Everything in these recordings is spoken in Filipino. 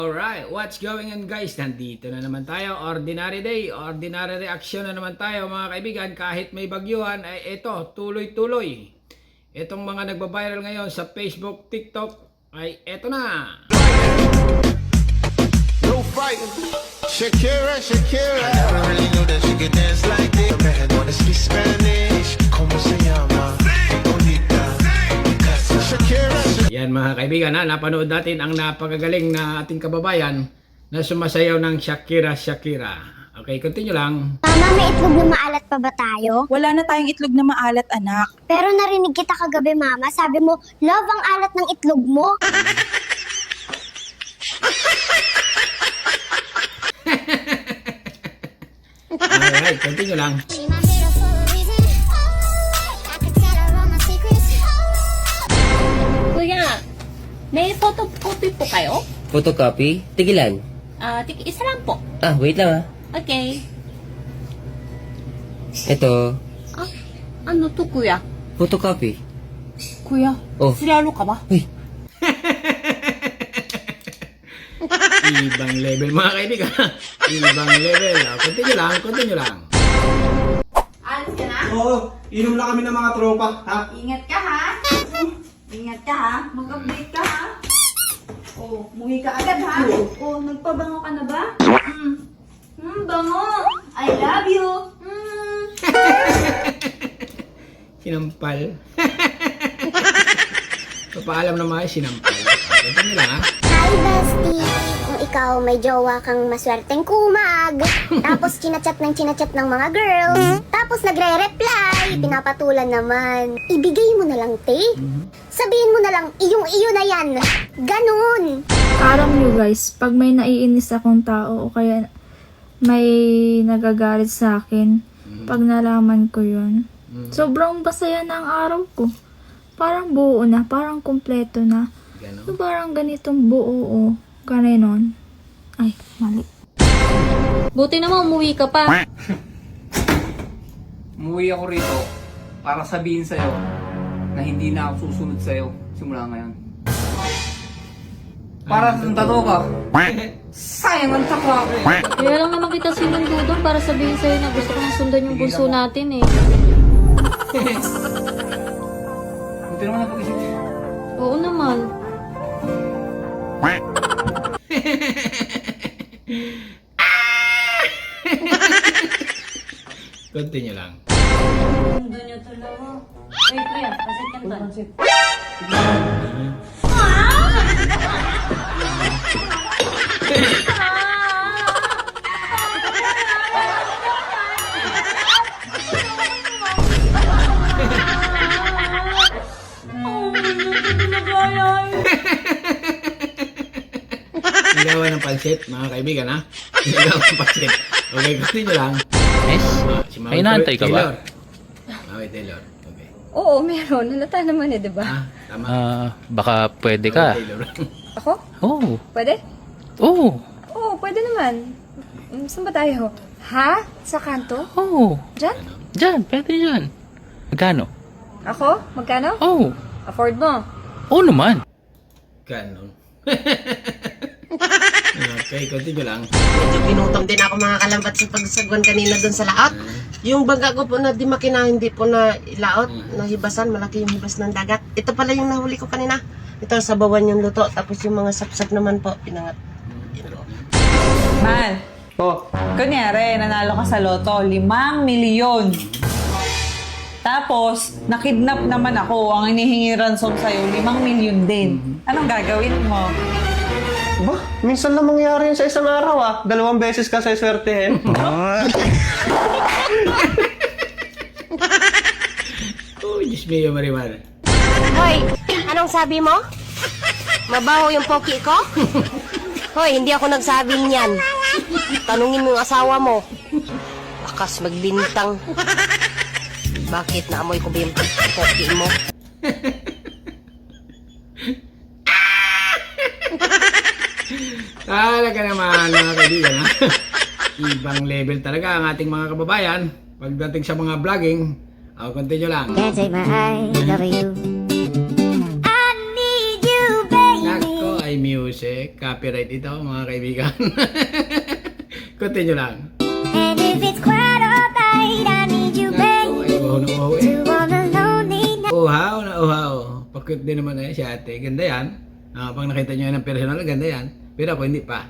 Alright, what's going on guys? Nandito na naman tayo, ordinary day, ordinary reaction na naman tayo mga kaibigan. Kahit may bagyuhan, ay ito, tuloy-tuloy. Itong mga nagbabiral ngayon sa Facebook, TikTok, ay ito na. No fight. Shakira, Shakira. I never really knew that she could dance like this. Man, wanna speak Spanish. ¿Cómo se llama? Bonita. Shakira. Yan mga kaibigan, napanood natin ang napakagaling na ating kababayan na sumasayaw ng Shakira, Shakira. Okay, continue lang. Mama, may itlog na maalat pa ba tayo? Wala na tayong itlog na maalat, anak. Pero narinig kita kagabi, Mama. Sabi mo, love ang alat ng itlog mo. Alright, continue lang. Kuya, may photocopy po kayo? Photocopy? Tigilan. Isa lang po. Wait lang Okay. Ito, Ano to, kuya? photocopy. Kuya, Oh. siralo ka ba? Uy, Ibang level mga kaibigan. Ibang level. Continue lang, continue lang. Alis ka na? Oo, inom lang kami ng mga tropa, ha? Ingat ka, ha? Ingat ka, ha? Mag-update ka, ha? Oh, muwi ka agad, ha? Oh, nagpabango ka na ba? Bango! I love you! Sinampal. Papaalam na mga sinampal. Continue lang ha. Hi, bestie. Kung ikaw may jowa kang maswerteng kumag, tapos chinachat ng mga girls, tapos nagre-reply, pinapatulan naman, ibigay mo na lang, te. Sabihin mo na lang, iyong-iyo na yan. Ganun. Parang you guys, pag may naiinis akong tao o kaya may nagagalit sa akin, pag nalaman ko yun, sobrang basaya na ang araw ko. Parang buo na, parang kumpleto na. Ganon. So, parang ganitong buo o ganon. Ay, mali. Buti naman umuwi ka pa. Umuwi ako rito para sabihin sa'yo na hindi na ako susunod sa'yo simula ngayon. Para sa tato ka. Sayang ang tato ako. Kaya lang naman kita sinundo doon para sabihin sa'yo na gusto kong sundan yung bunso natin eh. Buti naman napag-isip. Oo naman. Continue lang. Mundo niyo tuloy. Wait, kuya, pasit ka doon. Sigawan ng pansit, mga kaibigan ha. Sigawan ng pansit. Okay, continue lang. Yes? Si Mami May inaantay ka ba? Taylor. Mami Taylor. Okay. Oo, meron. Halata naman eh, di ba? Tama. Baka pwede Mami ka. Taylor. Ako? Oo. Pwede? Oo. Oo, pwede naman. Saan ba tayo? Ha? Sa kanto? Oo. Diyan? Diyan, pwede dyan. Magkano? Ako? Magkano? Oo. Afford mo? Oo naman. Ganon. Okay, continue lang. Medyo pinutong din ako mga kalambat sa pagsagwan kanina doon sa laot. Yung bangga ko po na di makina, hindi po na laot, nahibasan, malaki yung hibas ng dagat. Ito pala yung nahuli ko kanina. Ito sa bawan yung luto, tapos yung mga sapsap naman po, pinangat. Man, kunyari, nanalo ka sa loto, 5 milyon. Tapos, nakidnap naman ako, ang inihingi ransom sa'yo, 5 milyon din. Anong gagawin mo? Ba, minsan lang mangyari yun sa isang araw, 2 beses ka sa swertehin. Oh, Diyos mio, Marimar. Hoy, anong sabi mo? Mabaho yung poki ko? Hoy, hindi ako nagsabing yan. Tanungin mo yung asawa mo. Akas magbintang. Bakit naamoy ko ba yung poki mo? Talaga naman mga kaibigan ha. Ibang level talaga ang ating mga kababayan pagdating sa mga vlogging. Continue lang. Can't take my eyes off of you. I need you, baby. Nako ay music. copyright ito mga kaibigan. Continue lang. And if it's quite alright, I need you, Naku, ay uhaw na uhaw eh. to all the lonely nights. Uhaw na uhaw. Pakit din naman si ate. Ganda yan. Pag nakita nyo yan ng personal, ganda yan. Pero ako hindi pa.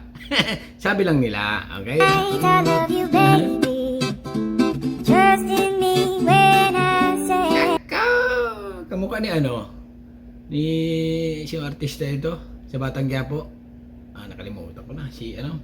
Sabi lang nila. Okay? I love you, baby. Trust in me when I say Kamukha ni ano? Ni siyang artista ito sa Batang Quiapo. Nakalimutan ko na. Si ano?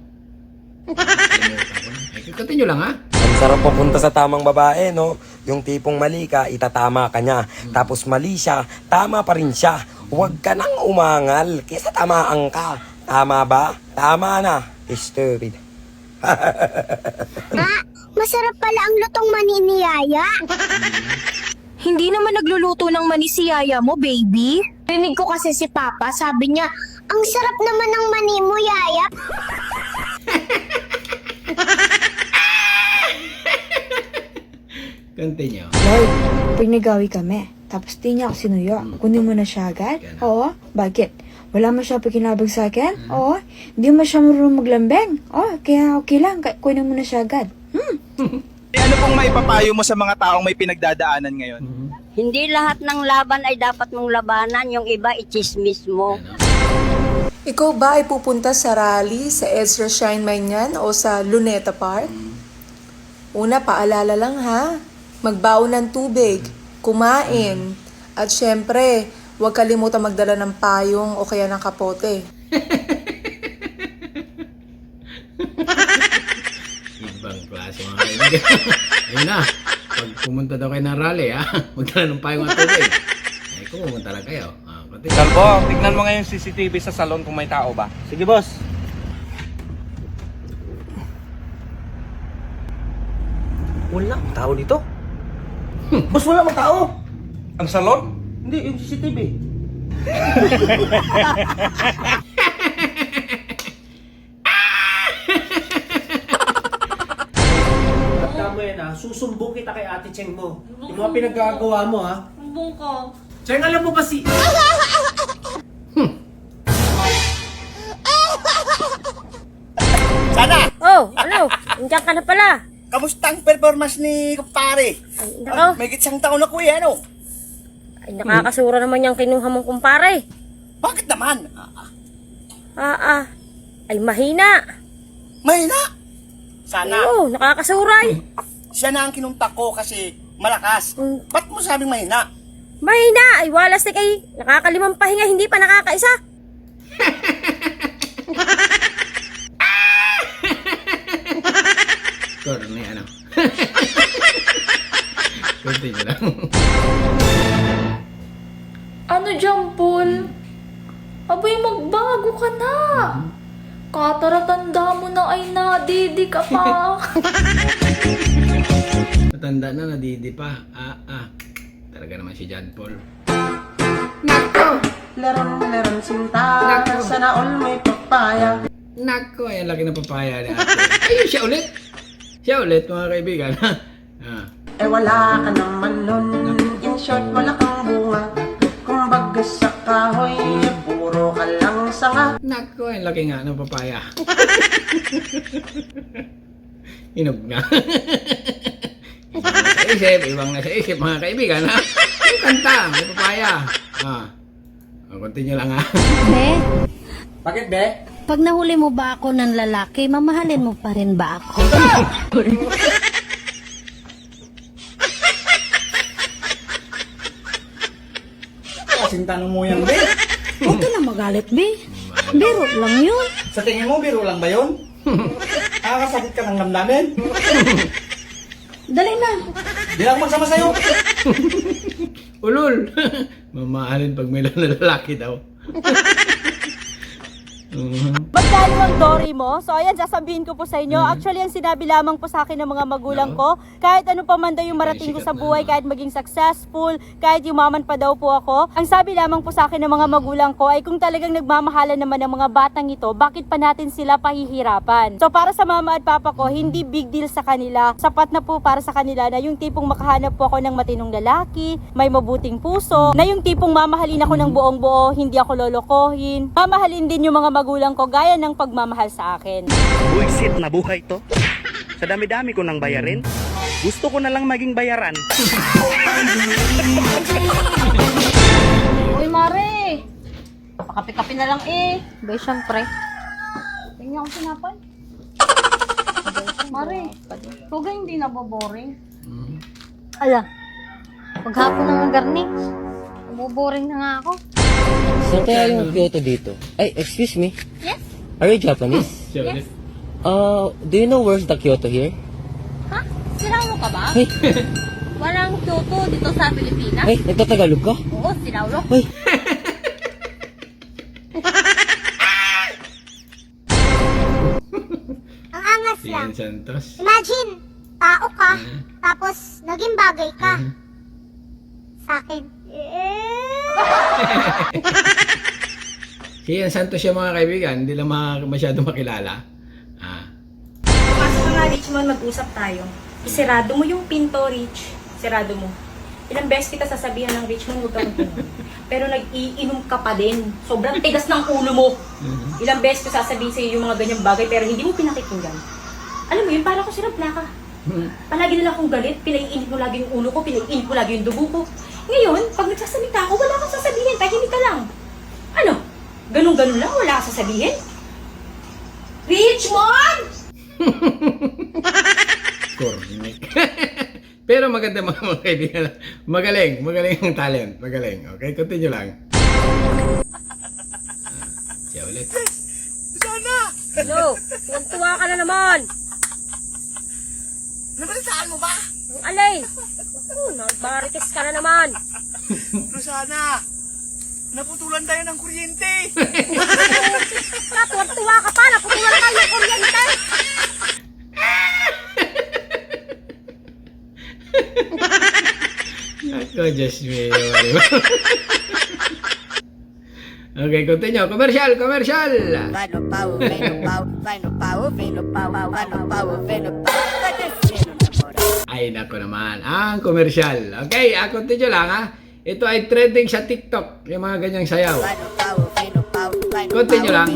Nakalimutan ko na. Ay, continue lang ha. Ang sarap papunta sa tamang babae, no? Yung tipong mali ka, itatama ka niya. Tapos mali siya, tama pa rin siya. Huwag ka nang umangal, kesa tamaan ka. Tama ba? Tama na. Stupid. masarap pala ang lutong mani ni Yaya. Hindi naman nagluluto ng mani si Yaya mo, baby. Rinig ko kasi si Papa, sabi niya, ang sarap naman ng mani mo, Yaya. Continue. Lord, pinigawi kami. Tapos di niya ako sinuyo. Kunin mo na siya agad? Oo. Bakit? Wala mo siya pakinabag sa akin? Oo. Hindi mo siya marunong maglambeng? Oo. Kaya okay lang. Kunin mo na siya agad. Ano pong maipapayo mo sa mga taong may pinagdadaanan ngayon? Hindi lahat ng laban ay dapat mong labanan. Yung iba, i-chismis mo. Ikaw ba ay pupunta sa rally sa Ezra Shine Maynyan o sa Luneta Park? Una, paalala lang ha. Magbaon ng tubig, kumain, at syempre, huwag kalimutan magdala ng payong o kaya ng kapote. Ibang klase mga kaibigan. Ayun na. Pag pumunta daw kayo ng rally, ha? Magdala ng payong at tubig. Ay, kung pumunta lang kayo. Continue. Kalbo, tignan mo ngayon CCTV sa salon kung may tao ba. Sige, boss. Wala tao dito. Boss, wala mang tao. Ang salon? Hindi, yung CCTV. Tanda mo yan ha, susumbong kita kay Ate Cheng mo. Yung mga pinagkagawa mo ha. Sumbong ko. Cheng, alam mo ba si... Sana! Oh, ano? Nandiyan ka na pala. Kamusta ang performance ni Kumpare? Nako, May gitsang taon na kuya, ano? ay nakakasura naman yung kinuha mong kumpare. Bakit naman? Ay mahina. Mahina! Sana! Oo, nakakasuray. Siya na ang kinuntak ko kasi malakas. Ba't mo sabing mahina? Mahina, ay walas na kay nakakalimang pahinga, hindi pa nakakaisa. Corny, ano? Continue lang. Ano dyan, Paul? Abay, magbago ka na. Kataratanda mo na ay nadidi ka pa. Matanda na, nadidi pa. Talaga naman si John Paul. Laron-laron sinta, sana all may papaya. Nako, ayan laki ng papaya ni ate. Ayun, siya ulit. Siya ulit, mga kaibigan. Eh wala ka naman nun, in short wala kang bunga. Kumbaga sa kahoy, puro ka lang sanga. Nako, ayan laki nga ng papaya. Hinog na. Ibang nasa isip, mga kaibigan. Ha? Yung kanta, may papaya. Continue lang ha. Be, Bakit, be? pag nahuli mo ba ako ng lalaki, mamahalin mo pa rin ba ako? Kasing tanong mo yan, be. Huwag ka na magalit, Be. Biro lang yun. Sa tingin mo, biro lang ba yun? Nakakasakit ka ng damdamin? Dali na. Di lang magsama sa'yo. Ulul. Mamahalin pag may lalaki daw. Magkano ang Dory mo. So ayan, sasabihin ko po sa inyo. Actually, ang sinabi lamang po sa akin ng mga magulang ko, kahit ano pa man daw yung marating ko sa buhay, kahit maging successful, kahit yumaman pa daw po ako, ang sabi lamang po sa akin ng mga magulang ko ay kung talagang nagmamahalan naman ng mga batang ito, bakit pa natin sila pahihirapan? So para sa mama at papa ko, hindi big deal sa kanila. Sapat na po para sa kanila na yung tipong makahanap po ako ng matinong lalaki, may mabuting puso, na yung tipong mamahalin ako ng buong buo, hindi ako lolokohin. Mamahalin din yung mga magulang ko gaya ng pagmamahal sa akin. Buisit na buhay to. Sa dami-dami ko nang bayarin, gusto ko na lang maging bayaran. Uy, Mare! Pakapi-kapi na lang eh. Bay, syempre. Tingnan akong sinapay. Mare, huwag hindi naboboring. Ala, paghapon na nga garni. Naboboring na nga ako. Saan kaya yung Kyoto dito? Ay, excuse me. Yes? Are you Japanese? Yes. Do you know where's the Kyoto here? Ha? Silaw mo ka ba? Hey, Walang Kyoto dito sa Pilipinas? hey, nagtatagalog ka? Oo, silawlo. Hey, Ang angas Si lang. Ian Santos. Imagine, tao ka, tapos naging bagay ka. Sa akin. Si Ian Santos yung mga kaibigan, hindi lang masyado makilala. Pasok ka nga, Richmond, mag-usap tayo. Isirado mo yung pinto, Rich. Isirado mo. Ilang beses kita sasabihan ng Richmond, huwag ka mag-inom. Pero nag-iinom ka pa din. Sobrang tigas ng ulo mo. Ilang beses ko sasabihin sa'yo yung mga ganyang bagay, pero hindi mo pinakikinggan. Alam mo yun, para ko silang plaka. Palagi nila akong galit, pinaiinit mo lagi yung ulo ko, pinaiinit mo lagi yung dugo ko. Ngayon, pag nagsasalita ako, wala kang sasabihin, tahimik ka lang. Ano? Ganun-ganun lang, wala kang sasabihin? Richmond! Correct. Pero maganda mga kaibigan. Magaling ang talent. Magaling. Okay, continue lang. Siya ulit. Hello, tuwa ka na naman. Nabalitaan mo ba? Ang alay. Nagbarites ka na naman. Rosana, naputulan tayo ng kuryente. Tuwa ka pa, naputulan tayo ng kuryente. Ako, Diyos me. Okay, continue. Commercial. Ay, nako naman. Ang commercial. Okay, continue lang ha. Ito ay trending sa TikTok. Yung mga ganyang sayaw. Continue lang.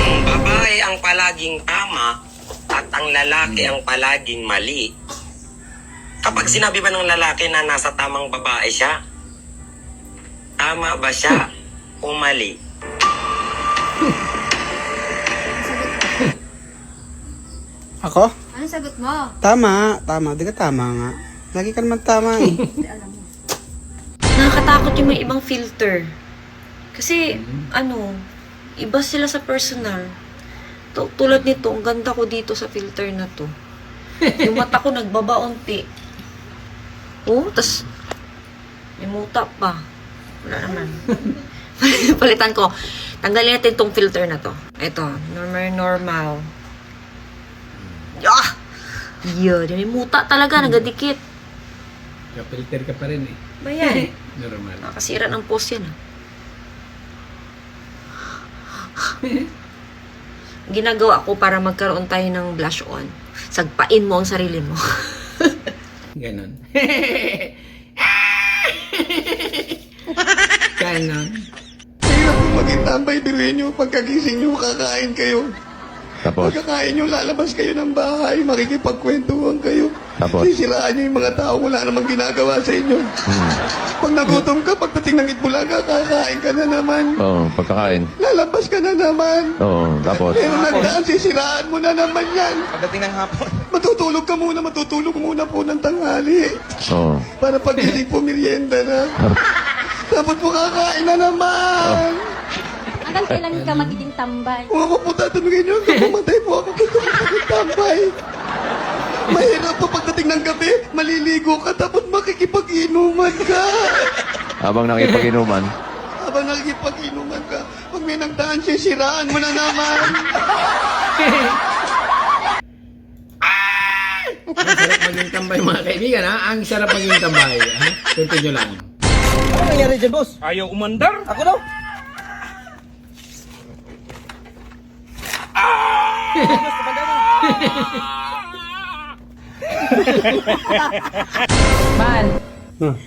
Ang babae ang palaging tama at ang lalaki ang palaging mali. Kapag sinabi ba ng lalaki na nasa tamang babae siya, tama ba siya o mali? Ako? Anong sagot mo? Tama. Di ka tama nga. Lagi ka naman tama eh. Nakakatakot yung may ibang filter. Kasi, iba sila sa personal. Tulad nito, ang ganda ko dito sa filter na to. Yung mata ko nagbabaunti. Oh, tas may muta pa. Wala naman. Palitan ko. Tanggalin natin tong filter na to. Ito, normal. Ah! Yun, may muta talaga, nagadikit. Kapilter ka pa rin eh. Bayan. Normal. Nakasira ng post yan. Ginagawa ko para magkaroon tayo ng blush on. Sagpain mo ang sarili mo. Ganon. Ganon. Hirap kong maging tambay, biruin nyo, pagkagising nyo, kakain kayo. Tapos? Pagkakain nyo, lalabas kayo ng bahay, makikipagkwentuhan kayo. Tapos? Sisiraan nyo yung mga tao, wala namang ginagawa sa inyo. Pag nagutom ka, pagdating ng Itbulaga, kakain ka na naman. Oo, pagkakain. Lalabas ka na naman. Oo, tapos? Pero nagdaan, sisiraan mo na naman yan. Pagdating ng hapon. Matutulog muna po ng tanghali. Oo. Para pagising po, merienda na. Tapos po kakain na naman. Hanggang kailan ka magiging tambay? Kung ako po tatanungin nyo, hanggang pumatay po ako gusto ko magtambay. Mahirap po pagdating ng gabi, maliligo ka tapos makikipag-inuman ka. Habang nakipag-inuman. ba nagipag-inuman ka? Pag may nagdaan, sisiraan mo na naman. Ang sarap maging tambay mga kaibigan ha. Ang sarap maging tambay. Ha? Continue lang. Ano nangyari dyan, boss? Ayaw umandar? Ako daw. Man,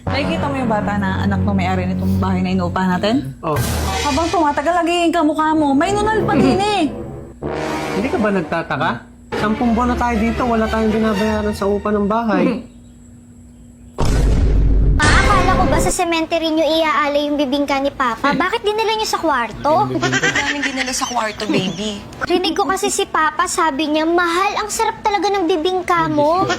nakikita mo yung bata na anak ng may-ari nitong bahay na inuupahan natin? Oh. Habang tumatagal, lagi yung kamukha mo. May nunal pa din eh. Hindi ka ba nagtataka? 10 buwan na tayo dito, wala tayong binabayaran sa upa ng bahay. Akala ko ba sa cemetery nyo iaalay yung bibingka ni Papa? Bakit dinala nyo sa kwarto? Daming dinala sa kwarto, baby. Rinig ko kasi si Papa, sabi niya, mahal, ang sarap talaga ng bibingka mo.